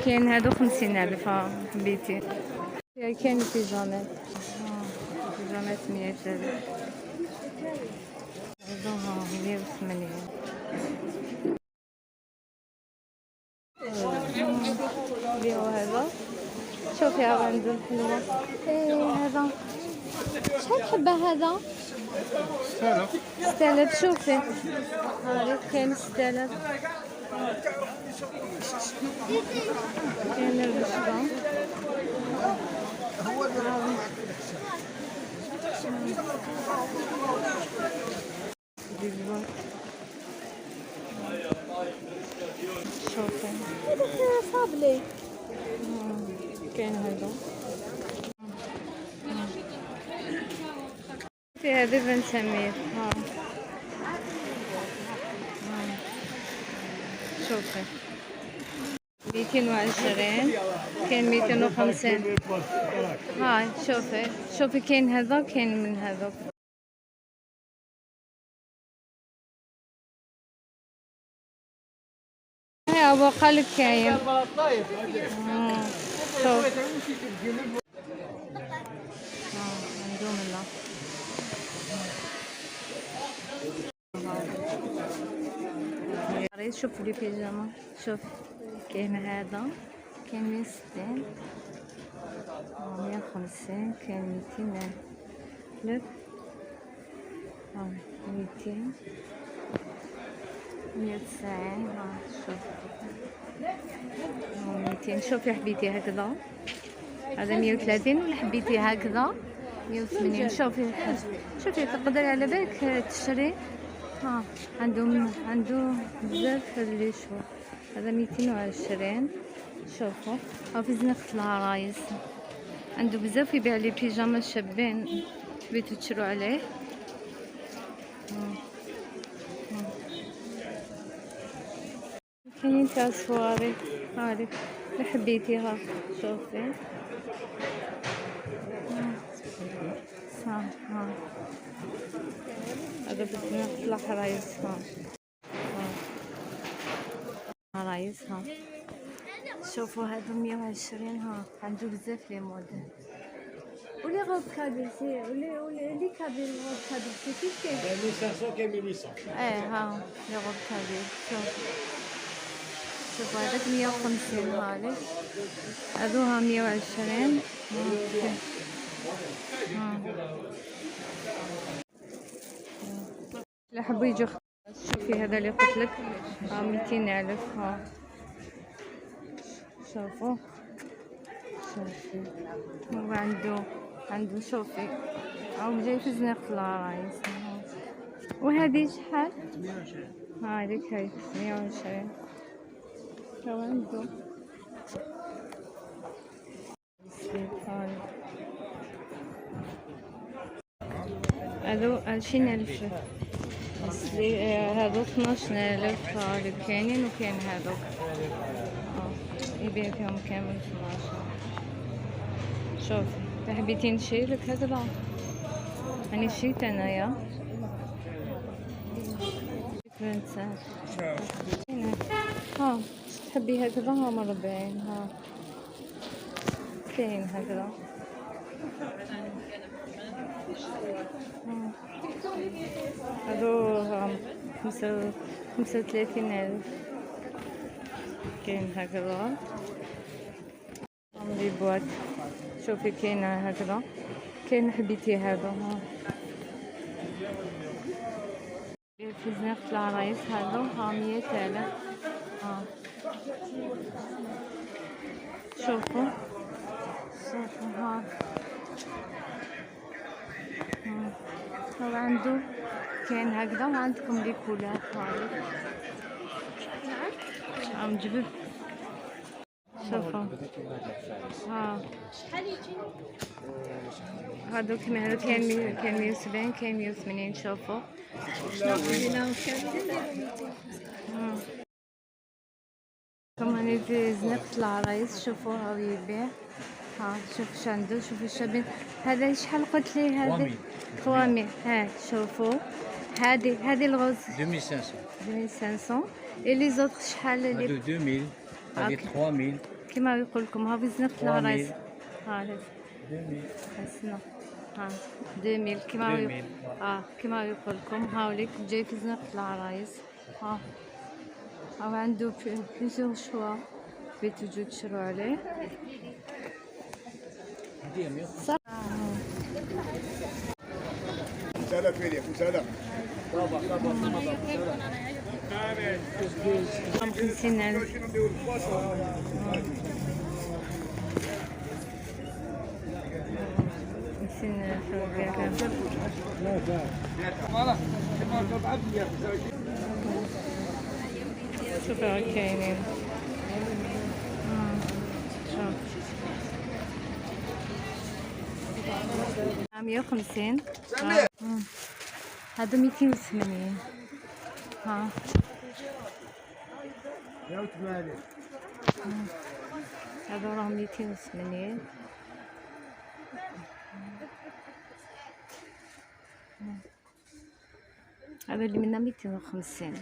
كاين هادو 50,000. حبيتي. كاين البيجامات. البيجامات 100,000. هادو 180. بيعو هذا. شوفي هاو عندو الحلوة. هذا شحال حبة هذا؟ 6000. شوفي هاهي كاين 6000. كاين الرشدة. شوفي صابلي. كاين هذا. في هذه بن سمير. شوفي 220. كاين 250. هاي شوفي كاين هذا كاين من هذا. هاي ابو قالك كاين. شوف عندهم الله. شوفوا لي بيجاما. شوف كاين هذا كاين 160. 150. كاين 200,000. 200. 190. شوف 200. شوفي حبيتي هكذا هذا 130 ولا حبيتي هكذا 180. شوفي تقدري على بالك تشري. عنده بزاف اللي شوف هذا 220. شوفوا في زنقة العرايس عنده بزاف يبيع لي بيجاما شابين بغيتو تشرو عليه. كاينين تاع الصواري هادي اللي حبيتيها. شوفي هذا بزنقة العرايس. عرايس. شوفوا هادو 120. عنده بزاف لي موديل. ولي غوب كابيل سي ولي كابيل غوب كابيل سي كيف 1500 كاين 1800. لي غوب كابيل. شوفوا هذاك 150. هادي هادو 120. لا حبوا يجوا. شوفي هذا اللي قلت لك 200,000. شوفوا هو عنده شوفي جاي في زنقة العرايس. وهذه شحال؟ هذيك هاي 120. هو عنده هادو 20,000. هادو 12,000. هادو كاينين وكاين هادوك يبيع فيهم كامل 12. شوفي حبيتي نشيلك هكذا راني شريت انايا فرنسا. تحبي هكذا 40. كاين هكذا. هادو 35,000. كاين هكذا لي بواط. شوفي كاينه هكذا كاين حبيتي هذا في زنقة العرايس. هادو 100,000. شوفوا هو عنده كاين هكذا وعندكم لي كولات. عم جبت. شوفوا هادو كاين 170. كاين 180. شوفوا كمان في زنقة العرايس. شوفوا هاو يبيع. شوفوا شندو. شوفوا الشابين. هذا شحال قلت لي؟ هذا 300. شوفوا هذه الغوز 2500. 2500. اي لي زوطخ شحال هادو لي 2000. هادي 3000. كيما يقول لكم ها بزنق العرايس. 3000. ها هذا 2000. حسنا. ها 2000 2000. كيما يقول لكم هاوليك جاي في زنقة العرايس. ها عنده بليزيور شوا تجو تشرو عليه. هادي 100. صح. مسالة فيليا مسالة. 50,000. شوف كاينين. شوف 150. هادو 280. ها 180. هادو راهم 280. هذا اللي منا 250.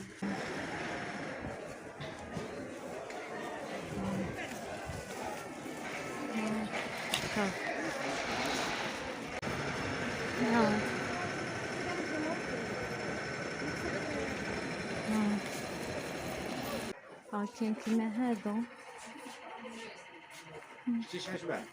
كاين كيما هادو. شتيش عجبك؟